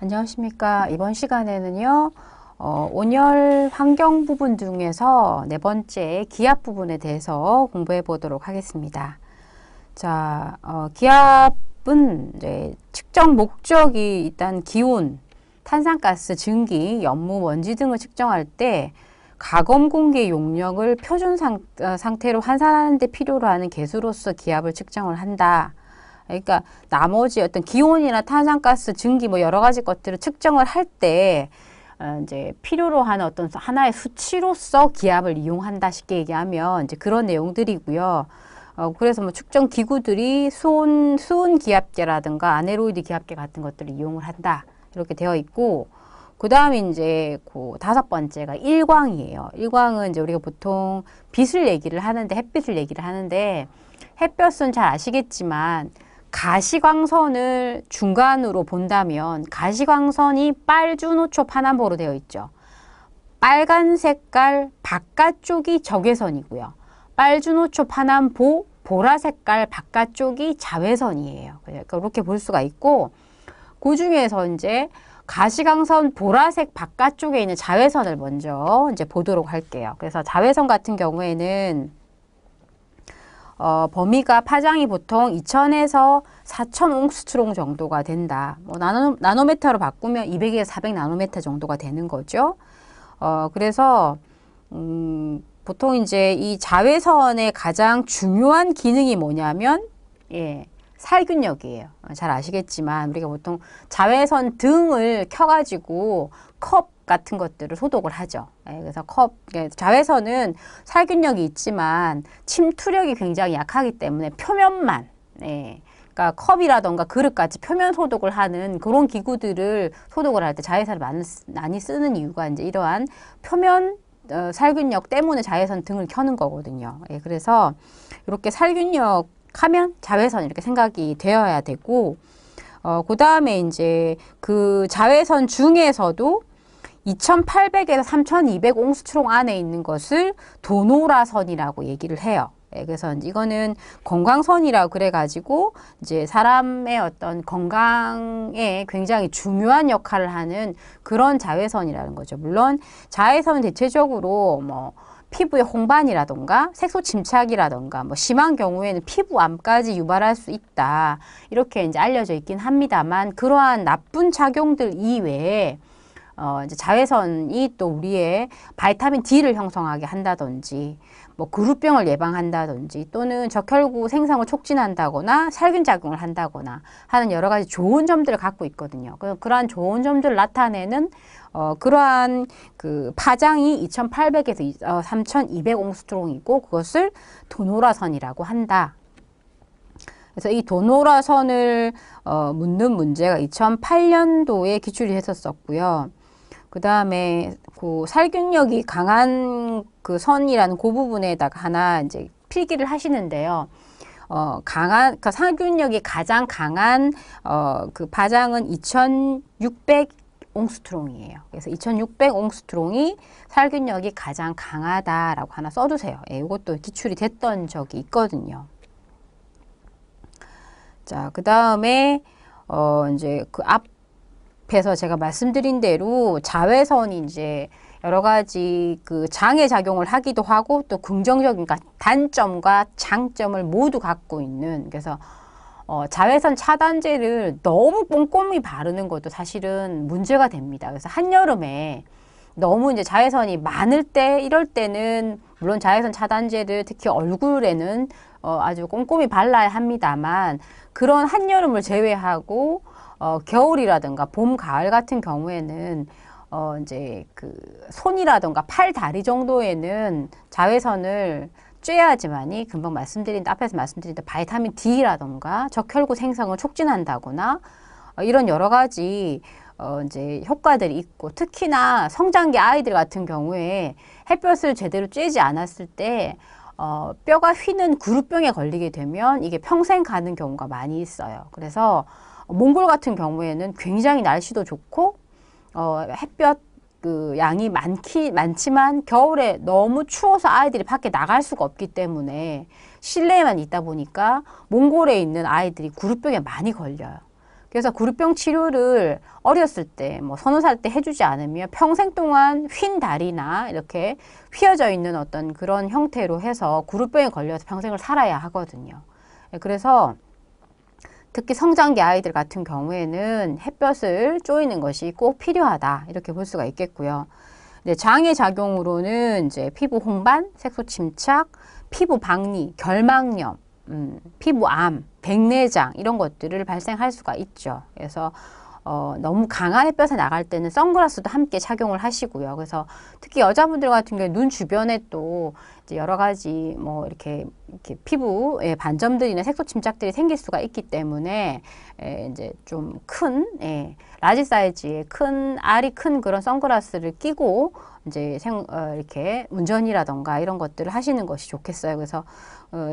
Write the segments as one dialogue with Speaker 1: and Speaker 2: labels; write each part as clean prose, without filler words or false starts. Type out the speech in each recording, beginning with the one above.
Speaker 1: 안녕하십니까. 이번 시간에는요, 온열 환경 부분 중에서 네 번째 기압 부분에 대해서 공부해 보도록 하겠습니다. 자, 기압은 이제 측정 목적이 일단 기온, 탄산가스, 증기, 연무, 먼지 등을 측정할 때 가검 공기 용력을 표준 상태로 환산하는 데 필요로 하는 개수로서 기압을 측정을 한다. 그러니까 나머지 어떤 기온이나 탄산가스, 증기 뭐 여러 가지 것들을 측정을 할 때 이제 필요로 하는 어떤 하나의 수치로서 기압을 이용한다 쉽게 얘기하면 이제 그런 내용들이고요. 그래서 뭐 측정 기구들이 수온 기압계라든가 아네로이드 기압계 같은 것들을 이용을 한다 이렇게 되어 있고, 그 다음에 이제 그 다섯 번째가 일광이에요. 일광은 이제 우리가 보통 빛을 얘기를 하는데, 햇빛을 얘기를 하는데, 햇볕은 잘 아시겠지만 가시광선을 중간으로 본다면 가시광선이 빨주노초 파남보로 되어 있죠. 빨간 색깔 바깥쪽이 적외선이고요. 빨주노초 파남보 보라 색깔 바깥쪽이 자외선이에요. 그러니까 그렇게 볼 수가 있고, 그 중에서 이제 가시광선 보라색 바깥쪽에 있는 자외선을 먼저 이제 보도록 할게요. 그래서 자외선 같은 경우에는 범위가 파장이 보통 2000에서 4000 옹스트롱 정도가 된다. 뭐 나노미터로 바꾸면 200에서 400 나노미터 정도가 되는 거죠. 그래서 보통 이제 이 자외선의 가장 중요한 기능이 뭐냐면 살균력이에요. 잘 아시겠지만 우리가 보통 자외선 등을 켜가지고 컵 같은 것들을 소독을 하죠. 그래서 자외선은 살균력이 있지만 침투력이 굉장히 약하기 때문에 표면만, 그러니까 컵이라던가 그릇같이 표면 소독을 하는 그런 기구들을 소독을 할 때 자외선을 많이 쓰는 이유가 이제 이러한 표면 살균력 때문에 자외선 등을 켜는 거거든요. 그래서 이렇게 살균력 하면 자외선 이렇게 생각이 되어야 되고, 그 다음에 이제 그 자외선 중에서도 2800에서 3200 옹스트롱 안에 있는 것을 도노라선이라고 얘기를 해요. 그래서 이거는 건강선이라고 그래가지고 이제 사람의 어떤 건강에 굉장히 중요한 역할을 하는 그런 자외선이라는 거죠. 물론 자외선은 대체적으로 뭐 피부의 홍반이라던가 색소 침착이라던가 뭐 심한 경우에는 피부암까지 유발할 수 있다. 이렇게 이제 알려져 있긴 합니다만, 그러한 나쁜 작용들 이외에 이제 자외선이 또 우리의 바이타민 D를 형성하게 한다든지, 뭐 그루병을 예방한다든지, 또는 적혈구 생성을 촉진한다거나 살균작용을 한다거나 하는 여러 가지 좋은 점들을 갖고 있거든요. 그러한 좋은 점들을 나타내는 그러한 그 파장이 2800에서 3200 옹스트롱이고, 그것을 도노라선이라고 한다. 그래서 이 도노라선을 묻는 문제가 2008년도에 기출이 했었고요. 그 다음에 그 살균력이 강한 그 선이라는 그 부분에다가 하나 이제 필기를 하시는데요. 그 살균력이 가장 강한 그 파장은 2600 옹스트롱이에요. 그래서 2600 옹스트롱이 살균력이 가장 강하다라고 하나 써두세요. 이것도 기출이 됐던 적이 있거든요. 자, 그 다음에 이제 그 앞에서 제가 말씀드린 대로 자외선이 이제 여러 가지 그 장애 작용을 하기도 하고, 또 긍정적인, 그러니까 단점과 장점을 모두 갖고 있는, 그래서 자외선 차단제를 너무 꼼꼼히 바르는 것도 사실은 문제가 됩니다. 그래서 한여름에 너무 이제 자외선이 많을 때, 이럴 때는 물론 자외선 차단제를 특히 얼굴에는 아주 꼼꼼히 발라야 합니다만, 그런 한여름을 제외하고 겨울이라든가 봄, 가을 같은 경우에는 이제 그 손이라든가 팔, 다리 정도에는 자외선을 쬐야지만이 금방 앞에서 말씀드린 바이타민 D라든가 적혈구 생성을 촉진한다거나 이런 여러 가지 이제 효과들이 있고, 특히나 성장기 아이들 같은 경우에 햇볕을 제대로 쬐지 않았을 때 뼈가 휘는 구루병에 걸리게 되면 이게 평생 가는 경우가 많이 있어요. 그래서 몽골 같은 경우에는 굉장히 날씨도 좋고 햇볕 그 양이 많지만 겨울에 너무 추워서 아이들이 밖에 나갈 수가 없기 때문에 실내에만 있다 보니까 몽골에 있는 아이들이 구루병에 많이 걸려요. 그래서 구루병 치료를 어렸을 때, 뭐 서너 살 때 해주지 않으면 평생 동안 휜 다리나 이렇게 휘어져 있는 어떤 그런 형태로 해서 구루병에 걸려서 평생을 살아야 하거든요. 그래서 특히 성장기 아이들 같은 경우에는 햇볕을 쬐이는 것이 꼭 필요하다. 이렇게 볼 수가 있겠고요. 장애 작용으로는 이제 피부 홍반, 색소 침착, 피부 박리, 결막염, 피부암, 백내장 이런 것들을 발생할 수가 있죠. 그래서 너무 강한 햇볕에 나갈 때는 선글라스도 함께 착용을 하시고요. 그래서 특히 여자분들 같은 경우에 눈 주변에 또 이제 여러 가지 뭐 이렇게 피부에 반점들이나 색소 침착들이 생길 수가 있기 때문에 이제 좀 큰 라지 사이즈의 큰 알이 큰 그런 선글라스를 끼고 이제 이렇게 운전이라던가 이런 것들을 하시는 것이 좋겠어요. 그래서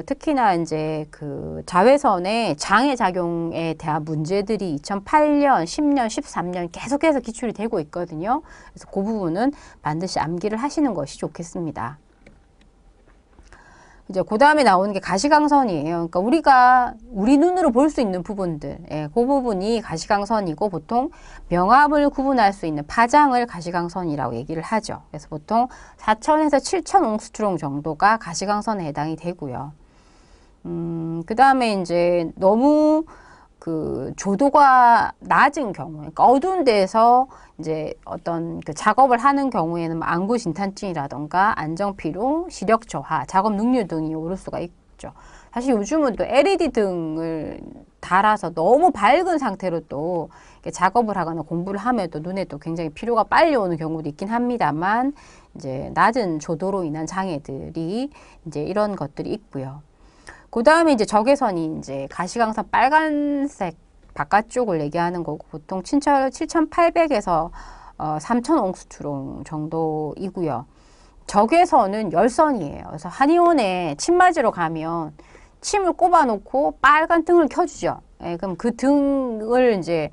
Speaker 1: 특히나 이제 그 자외선의 장애 작용에 대한 문제들이 2008년, 10년, 13년 계속해서 기출이 되고 있거든요. 그래서 그 부분은 반드시 암기를 하시는 것이 좋겠습니다. 이제 그 다음에 나오는 게 가시광선이에요. 그러니까 우리가 우리 눈으로 볼 수 있는 부분들, 그 부분이 가시광선이고 보통 명암을 구분할 수 있는 파장을 가시광선이라고 얘기를 하죠. 그래서 보통 4,000에서 7,000 옹스트롱 정도가 가시광선에 해당이 되고요. 그 다음에 이제 너무 그 조도가 낮은 경우, 그러니까 어두운 데에서 이제 어떤 그 작업을 하는 경우에는 안구 진탄증이라던가 안정피로, 시력 저하, 작업 능률 등이 오를 수가 있죠. 사실 요즘은 또 LED 등을 달아서 너무 밝은 상태로 또 작업을 하거나 공부를 하면 또 눈에 또 굉장히 피로가 빨리 오는 경우도 있긴 합니다만, 이제 낮은 조도로 인한 장애들이 이제 이런 것들이 있고요. 그 다음에 이제 적외선이 이제 가시광선 빨간색 바깥쪽을 얘기하는 거고 보통 7,800에서 3,000 옹스트롱 정도이고요. 적외선은 열선이에요. 그래서 한의원에 침 맞으러 가면 침을 꼽아 놓고 빨간 등을 켜주죠. 그럼 그 등을 이제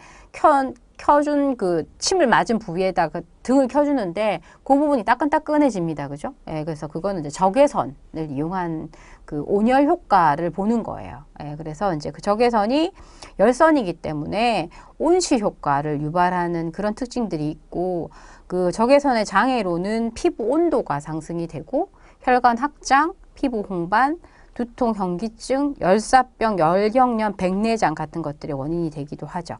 Speaker 1: 켜준 그 침을 맞은 부위에다 그 등을 켜주는데 그 부분이 따끈따끈해집니다. 그죠? 그래서 그거는 이제 적외선을 이용한 그 온열 효과를 보는 거예요. 그래서 이제 그 적외선이 열선이기 때문에 온실 효과를 유발하는 그런 특징들이 있고, 그 적외선의 장애로는 피부 온도가 상승이 되고 혈관 확장, 피부 홍반, 두통, 현기증, 열사병, 열경련, 백내장 같은 것들의 원인이 되기도 하죠.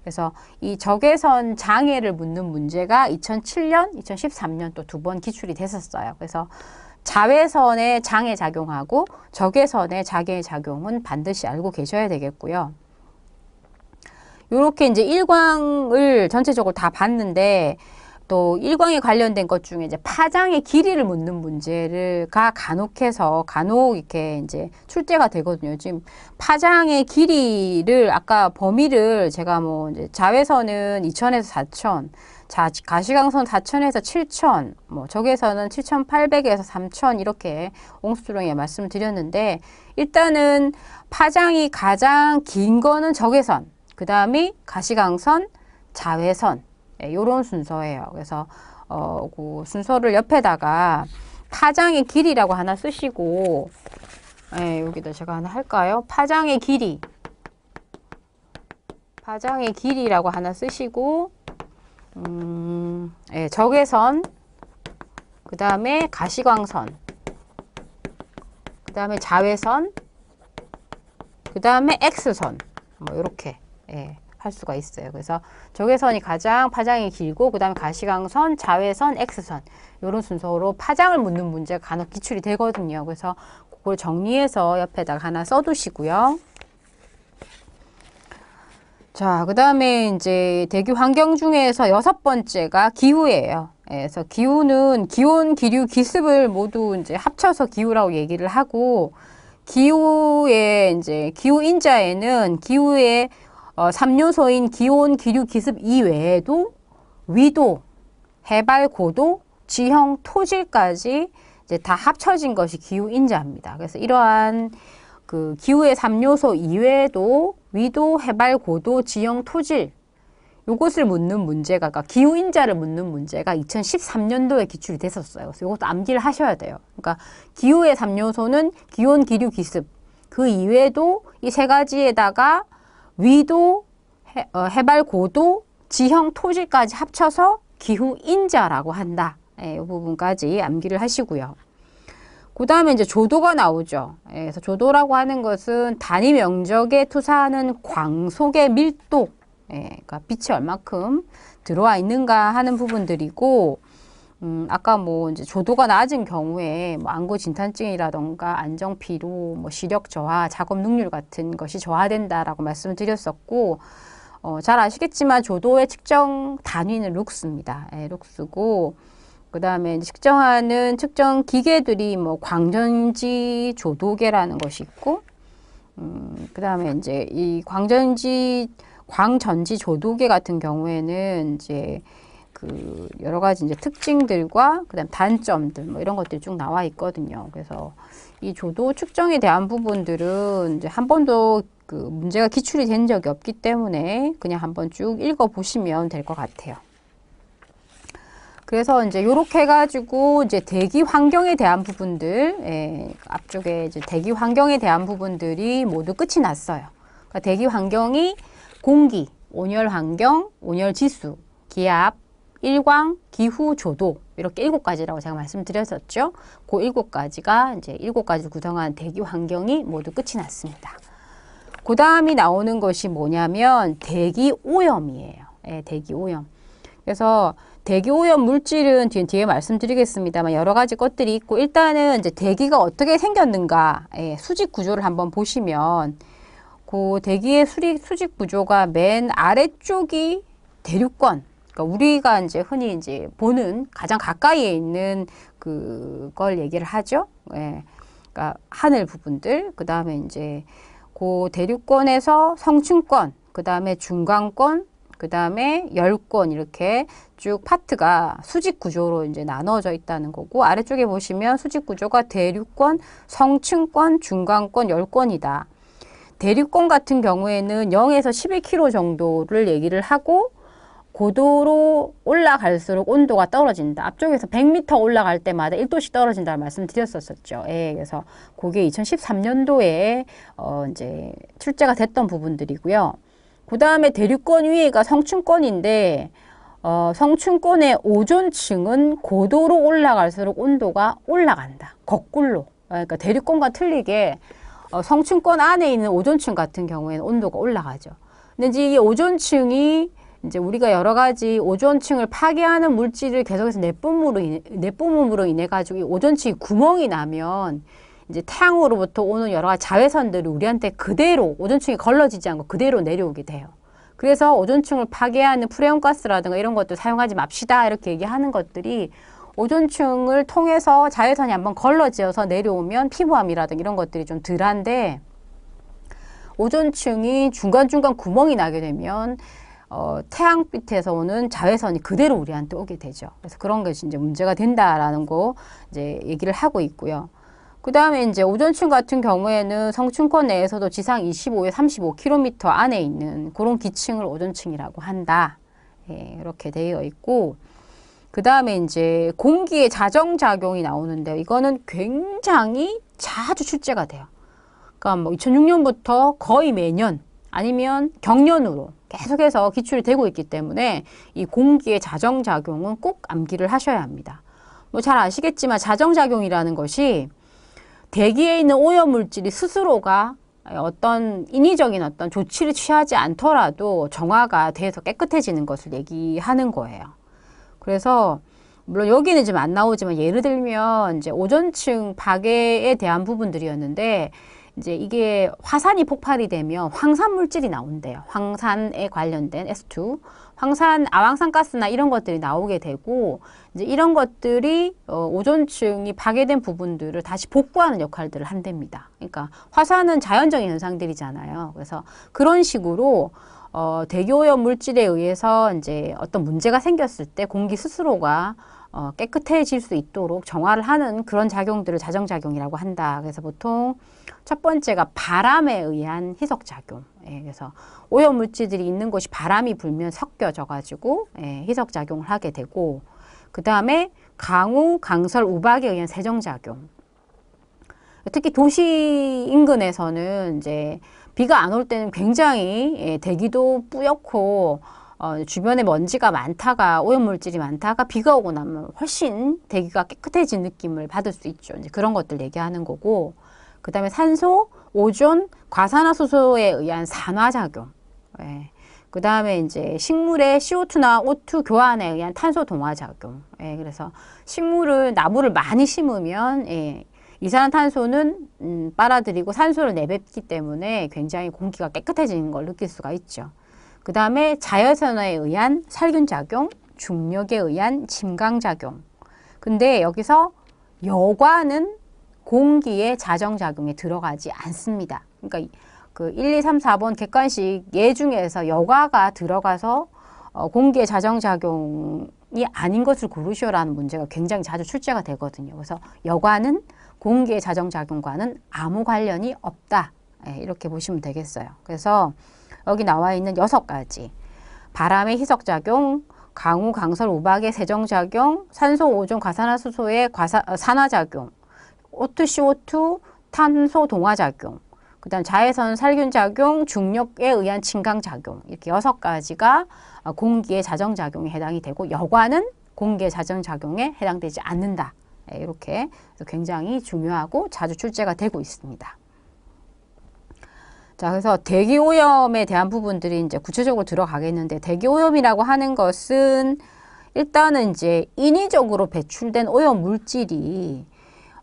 Speaker 1: 그래서 이 적외선 장애를 묻는 문제가 2007년, 2013년 또 두 번 기출이 됐었어요. 그래서 자외선의 장애 작용하고 적외선의 장애 작용은 반드시 알고 계셔야 되겠고요. 이렇게 이제 일광을 전체적으로 다 봤는데, 또 일광에 관련된 것 중에 이제 파장의 길이를 묻는 문제가 간혹 이렇게 이제 출제가 되거든요. 지금 파장의 길이를 아까 범위를 제가 뭐 이제 자외선은 2,000에서 4,000, 가시광선 4,000에서 7,000, 뭐 적외선은 7,800에서 3,000 이렇게 옹스트롱에 말씀을 드렸는데, 일단은 파장이 가장 긴 거는 적외선, 그 다음이 가시광선, 자외선, 요런 순서예요. 그래서 그 순서를 옆에다가 파장의 길이라고 하나 쓰시고, 여기다 제가 하나 할까요? 파장의 길이라고 하나 쓰시고, 적외선, 그 다음에 가시광선, 그 다음에 자외선, 그 다음에 X선, 뭐 이렇게 할 수가 있어요. 그래서 적외선이 가장 파장이 길고, 그 다음에 가시광선, 자외선, X선 이런 순서로 파장을 묻는 문제가 간혹 기출이 되거든요. 그래서 그걸 정리해서 옆에다가 하나 써두시고요. 자, 그 다음에 이제 대기 환경 중에서 6번째가 기후예요. 그래서 기후는 기온, 기류, 기습을 모두 이제 합쳐서 기후라고 얘기를 하고, 기후의 이제 기후인자에는 기후의 3요소인 기온, 기류, 기습 이외에도 위도, 해발, 고도, 지형, 토질까지 이제 다 합쳐진 것이 기후인자입니다. 그래서 이러한 그 기후의 3요소 이외에도 위도, 해발, 고도, 지형, 토질 요것을 묻는 문제가, 그러니까 기후인자를 묻는 문제가 2013년도에 기출이 됐었어요. 그래서 이것도 암기를 하셔야 돼요. 그러니까 기후의 3요소는 기온, 기류, 기습, 그 이외에도 이 세 가지에다가 위도, 해발 고도, 지형 토지까지 합쳐서 기후인자라고 한다. 이 부분까지 암기를 하시고요. 그 다음에 이제 조도가 나오죠. 그래서 조도라고 하는 것은 단위 면적에 투사하는 광속의 밀도, 그러니까 빛이 얼마큼 들어와 있는가 하는 부분들이고, 아까 뭐 이제 조도가 낮은 경우에 뭐 안구 진탄증이라던가 안정 피로, 뭐 시력 저하, 작업 능률 같은 것이 저하된다라고 말씀을 드렸었고, 잘 아시겠지만 조도의 측정 단위는 룩스입니다. 룩스고, 그 다음에 측정하는 측정 기계들이 뭐 광전지 조도계라는 것이 있고, 그 다음에 이제 이 광전지 조도계 같은 경우에는 이제 그 여러 가지 이제 특징들과 그다음 단점들 뭐 이런 것들이 쭉 나와 있거든요. 그래서 이 조도 측정에 대한 부분들은 이제 한 번도 그 문제가 기출이 된 적이 없기 때문에 그냥 한번 쭉 읽어 보시면 될 것 같아요. 그래서 이제 요렇게 해가지고 이제 대기 환경에 대한 부분들, 앞쪽에 이제 대기 환경에 대한 부분들이 모두 끝이 났어요. 그러니까 대기 환경이 공기, 온열 환경, 온열 지수, 기압, 일광, 기후, 조도 이렇게 7가지라고 제가 말씀드렸었죠. 그 7가지가 이제 7가지를 구성한 대기 환경이 모두 끝이 났습니다. 그 다음이 나오는 것이 뭐냐면 대기 오염이에요. 대기 오염. 그래서 대기 오염 물질은 뒤에 말씀드리겠습니다만 여러 가지 것들이 있고, 일단은 이제 대기가 어떻게 생겼는가, 수직 구조를 한번 보시면 그 대기의 수직 구조가 맨 아래쪽이 대륙권, 그러니까 우리가 이제 흔히 이제 보는 가장 가까이에 있는 그걸 얘기를 하죠. 그러니까 하늘 부분들, 그 다음에 이제 그 대륙권에서 성층권, 그 다음에 중간권, 그 다음에 열권 이렇게 쭉 파트가 수직 구조로 이제 나눠져 있다는 거고, 아래쪽에 보시면 수직 구조가 대륙권, 성층권, 중간권, 열권이다. 대륙권 같은 경우에는 0에서 11km 정도를 얘기를 하고, 고도로 올라갈수록 온도가 떨어진다. 앞쪽에서 100m 올라갈 때마다 1도씩 떨어진다는 말씀 드렸었죠. 그래서 그게 2013년도에 이제 출제가 됐던 부분들이고요. 그 다음에 대륙권 위에가 성층권인데, 성층권의 오존층은 고도로 올라갈수록 온도가 올라간다. 거꾸로. 그러니까 대륙권과 틀리게 성층권 안에 있는 오존층 같은 경우에는 온도가 올라가죠. 근데 이제 이 오존층이 이제 우리가 여러 가지 오존층을 파괴하는 물질을 계속해서 내뿜음으로 인해 가지고 이 오존층이 구멍이 나면 이제 태양으로부터 오는 여러 가지 자외선들이 우리한테 그대로 오존층이 걸러지지 않고 그대로 내려오게 돼요. 그래서 오존층을 파괴하는 프레온가스라든가 이런 것도 사용하지 맙시다 이렇게 얘기하는 것들이 오존층을 통해서 자외선이 한번 걸러지어서 내려오면 피부암이라든가 이런 것들이 좀 덜한데, 오존층이 중간중간 구멍이 나게 되면 태양빛에서 오는 자외선이 그대로 우리한테 오게 되죠. 그래서 그런 것이 이제 문제가 된다라는 거 이제 얘기를 하고 있고요. 그 다음에 이제 오존층 같은 경우에는 성층권 내에서도 지상 25에 35km 안에 있는 그런 기층을 오존층이라고 한다. 이렇게 되어 있고, 그 다음에 이제 공기의 자정작용이 나오는데, 이거는 굉장히 자주 출제가 돼요. 그러니까 뭐 2006년부터 거의 매년 아니면 경년으로 계속해서 기출이 되고 있기 때문에 이 공기의 자정작용은 꼭 암기를 하셔야 합니다. 뭐 잘 아시겠지만 자정작용이라는 것이 대기에 있는 오염물질이 스스로가 어떤 인위적인 어떤 조치를 취하지 않더라도 정화가 돼서 깨끗해지는 것을 얘기하는 거예요. 그래서 물론 여기는 지금 안 나오지만 예를 들면 이제 오존층 파괴에 대한 부분들이었는데, 이제 이게 화산이 폭발이 되면 황산 물질이 나온대요. 황산에 관련된 S2, 아황산 가스나 이런 것들이 나오게 되고, 이제 이런 것들이 오존층이 파괴된 부분들을 다시 복구하는 역할들을 한답니다. 그러니까 화산은 자연적인 현상들이잖아요. 그래서 그런 식으로 대기오염 물질에 의해서 이제 어떤 문제가 생겼을 때 공기 스스로가 깨끗해질 수 있도록 정화를 하는 그런 작용들을 자정작용이라고 한다. 그래서 보통 첫 번째가 바람에 의한 희석작용. 그래서 오염물질들이 있는 곳이 바람이 불면 섞여져 가지고 희석작용을 하게 되고, 그 다음에 강우, 강설, 우박에 의한 세정작용. 특히 도시 인근에서는 이제 비가 안 올 때는 굉장히 대기도 뿌옇고 주변에 먼지가 많다가 오염물질이 많다가 비가 오고 나면 훨씬 대기가 깨끗해진 느낌을 받을 수 있죠. 이제 그런 것들 얘기하는 거고, 그 다음에 산소, 오존, 과산화수소에 의한 산화작용. 예. 그 다음에 이제 식물의 CO2나 O2 교환에 의한 탄소 동화작용. 예. 그래서 식물을, 나무를 많이 심으면 이산화탄소는 빨아들이고 산소를 내뱉기 때문에 굉장히 공기가 깨끗해지는 걸 느낄 수가 있죠. 그 다음에 자외선에 의한 살균작용, 중력에 의한 침강작용. 근데 여기서 여과는 공기의 자정작용에 들어가지 않습니다. 그러니까 그 1, 2, 3, 4번 객관식 예 중에서 여과가 들어가서 공기의 자정작용이 아닌 것을 고르시오라는 문제가 굉장히 자주 출제가 되거든요. 그래서 여과는 공기의 자정작용과는 아무 관련이 없다. 이렇게 보시면 되겠어요. 그래서 여기 나와 있는 6가지. 바람의 희석작용, 강우, 강설, 우박의 세정작용, 산소, 오존, 과산화수소의 산화작용, O2, CO2, 탄소 동화작용, 그 다음 자외선 살균작용, 중력에 의한 침강작용. 이렇게 6가지가 공기의 자정작용에 해당이 되고, 여과는 공기의 자정작용에 해당되지 않는다. 이렇게 굉장히 중요하고 자주 출제가 되고 있습니다. 자, 그래서 대기오염에 대한 부분들이 이제 구체적으로 들어가겠는데, 대기오염이라고 하는 것은 일단은 이제 인위적으로 배출된 오염 물질이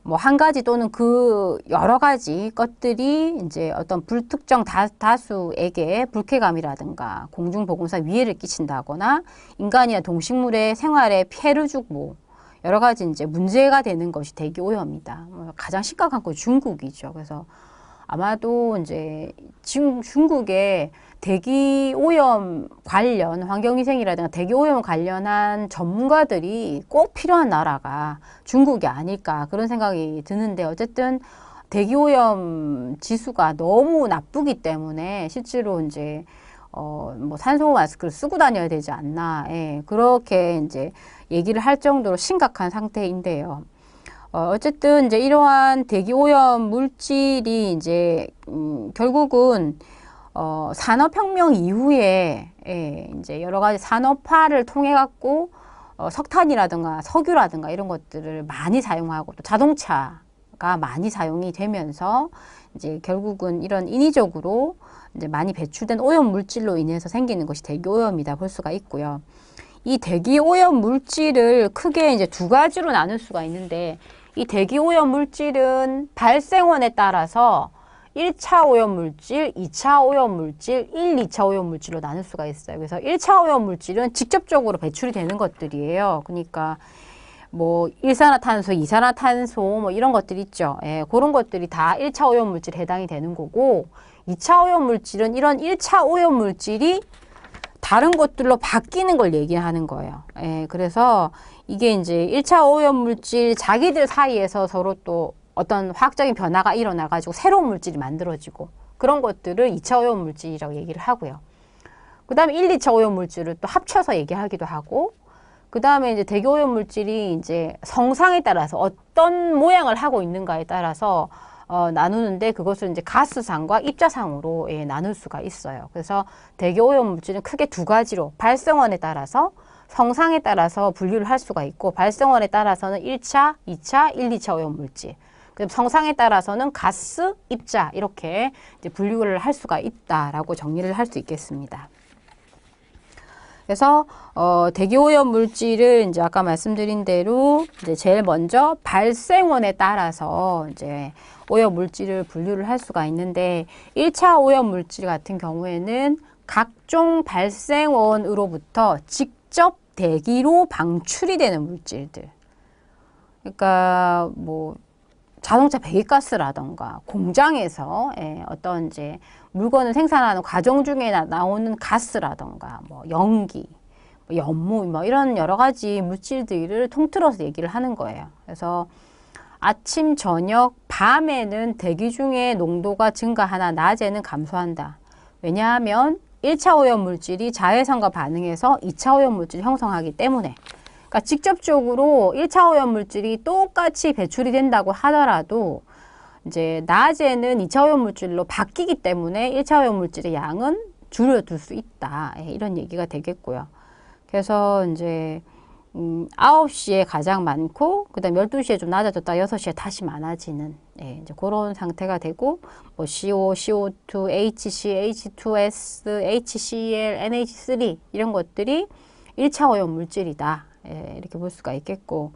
Speaker 1: 뭐 한 가지 또는 그 여러 가지 것들이 이제 어떤 불특정 다수에게 불쾌감이라든가 공중보건사 위해를 끼친다거나 인간이나 동식물의 생활에 피해를 주고 여러 가지 이제 문제가 되는 것이 대기오염이다. 가장 심각한 건 중국이죠. 그래서 아마도 이제 중국의 대기오염 관련 환경위생이라든가 대기오염 관련한 전문가들이 꼭 필요한 나라가 중국이 아닐까 그런 생각이 드는데, 어쨌든 대기오염 지수가 너무 나쁘기 때문에 실제로 이제 뭐 산소 마스크를 쓰고 다녀야 되지 않나, 그렇게 이제 얘기를 할 정도로 심각한 상태인데요. 어쨌든 이제 이러한 대기오염 물질이 이제 결국은 산업혁명 이후에 이제 여러 가지 산업화를 통해 갖고 석탄이라든가 석유라든가 이런 것들을 많이 사용하고 또 자동차가 많이 사용이 되면서 이제 결국은 이런 인위적으로 이제 많이 배출된 오염 물질로 인해서 생기는 것이 대기오염이다 볼 수가 있고요. 이 대기오염 물질을 크게 이제 2가지로 나눌 수가 있는데, 이 대기오염 물질은 발생원에 따라서 1차 오염물질, 2차 오염물질, 1, 2차 오염물질로 나눌 수가 있어요. 그래서 1차 오염물질은 직접적으로 배출이 되는 것들이에요. 그러니까 뭐 일산화탄소, 이산화탄소 뭐 이런 것들 있죠. 그런 것들이 다 1차 오염물질에 해당이 되는 거고, 2차 오염물질은 이런 1차 오염물질이 다른 것들로 바뀌는 걸 얘기하는 거예요. 그래서 이게 이제 1차 오염물질 자기들 사이에서 서로 또 어떤 화학적인 변화가 일어나가지고 새로운 물질이 만들어지고, 그런 것들을 2차 오염물질이라고 얘기를 하고요. 그 다음에 1, 2차 오염물질을 또 합쳐서 얘기하기도 하고, 그 다음에 이제 대기오염물질이 이제 성상에 따라서 어떤 모양을 하고 있는가에 따라서 나누는데, 그것을 이제 가스상과 입자상으로 나눌 수가 있어요. 그래서 대기오염물질은 크게 2가지로 발생원에 따라서 성상에 따라서 분류를 할 수가 있고, 발생원에 따라서는 1차, 2차, 1, 2차 오염물질, 그럼 성상에 따라서는 가스, 입자 이렇게 이제 분류를 할 수가 있다라고 정리를 할 수 있겠습니다. 그래서 대기오염 물질을 이제 아까 말씀드린 대로 이제 제일 먼저 발생원에 따라서 이제 오염 물질을 분류를 할 수가 있는데, 1차 오염 물질 같은 경우에는 각종 발생원으로부터 직접 대기로 방출이 되는 물질들. 그러니까 뭐 자동차 배기가스라던가 공장에서 어떤 이제 물건을 생산하는 과정 중에 나오는 가스라던가 뭐 연기, 뭐 연무 뭐 이런 여러 가지 물질들을 통틀어서 얘기를 하는 거예요. 그래서 아침, 저녁, 밤에는 대기 중에 농도가 증가하나 낮에는 감소한다. 왜냐하면 1차 오염물질이 자외선과 반응해서 2차 오염물질을 형성하기 때문에. 그러니까 직접적으로 1차 오염물질이 똑같이 배출이 된다고 하더라도 이제 낮에는 2차 오염 물질로 바뀌기 때문에 1차 오염 물질의 양은 줄여둘 수 있다. 예, 이런 얘기가 되겠고요. 그래서 이제 9시에 가장 많고 그다음 12시에 좀 낮아졌다 6시에 다시 많아지는 예, 이제 그런 상태가 되고 뭐 CO, CO2, HC, H2S, HCl, NH3 이런 것들이 1차 오염 물질이다. 예, 이렇게 볼 수가 있겠고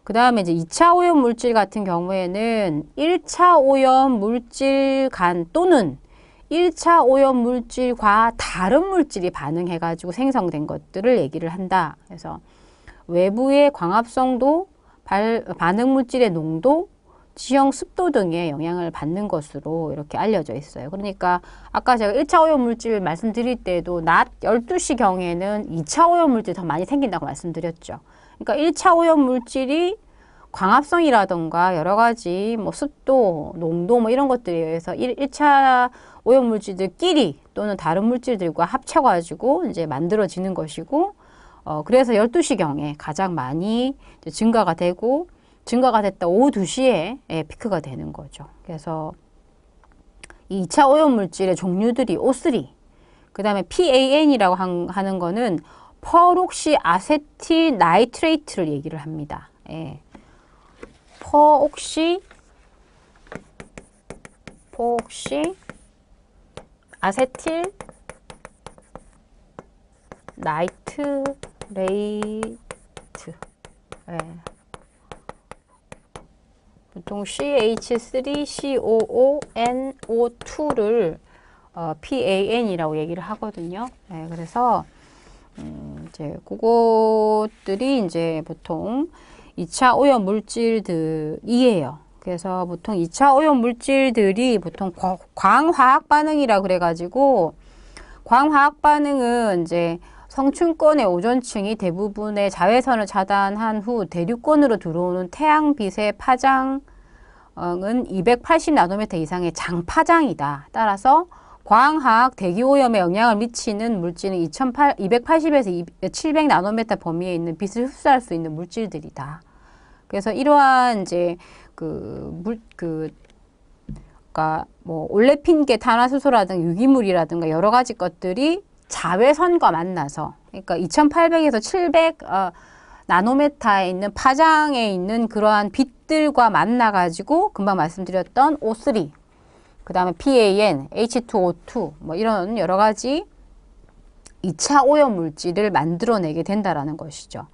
Speaker 1: 그 다음에 이제 2차 오염 물질 같은 경우에는 1차 오염 물질 간 또는 1차 오염 물질과 다른 물질이 반응해가지고 생성된 것들을 얘기를 한다. 그래서 외부의 광합성도, 반응 물질의 농도, 지형 습도 등의 영향을 받는 것으로 이렇게 알려져 있어요. 그러니까 아까 제가 1차 오염 물질 말씀드릴 때도 낮 12시경에는 2차 오염 물질이 더 많이 생긴다고 말씀드렸죠. 그러니까 1차 오염 물질이 광합성이라던가 여러 가지 뭐 습도, 농도 뭐 이런 것들에 의해서 1차 오염 물질들끼리 또는 다른 물질들과 합쳐가지고 이제 만들어지는 것이고 그래서 12시경에 가장 많이 이제 증가가 되고 증가가 됐다 오후 2시에 피크가 되는 거죠. 그래서 이 2차 오염 물질의 종류들이 O3, 그 다음에 PAN이라고 하는 거는 퍼록시 아세틸 나이트레이트를 얘기를 합니다. 예. 퍼옥시 아세틸 나이트레이트. 예. 보통 CH3COONO2를 PAN이라고 얘기를 하거든요. 예, 그래서 이제 그것들이 이제 보통 2차 오염 물질들이에요. 그래서 보통 2차 오염 물질들이 보통 광화학 반응이라 그래가지고 광화학 반응은 이제 성층권의 오존층이 대부분의 자외선을 차단한 후 대륙권으로 들어오는 태양빛의 파장은 280나노미터 이상의 장파장이다. 따라서 광화학 대기오염에 영향을 미치는 물질은 280에서 700나노미터 범위에 있는 빛을 흡수할 수 있는 물질들이다. 그래서 이러한 이제 그러니까 뭐 올레핀계, 탄화수소라든가 유기물이라든가 여러 가지 것들이 자외선과 만나서 그러니까 2800에서 700 나노메타에 있는 파장에 있는 그러한 빛들과 만나 가지고 금방 말씀드렸던 O3, 그 다음에 PAN, H2O2 뭐 이런 여러 가지 2차 오염 물질을 만들어내게 된다라는 것이죠.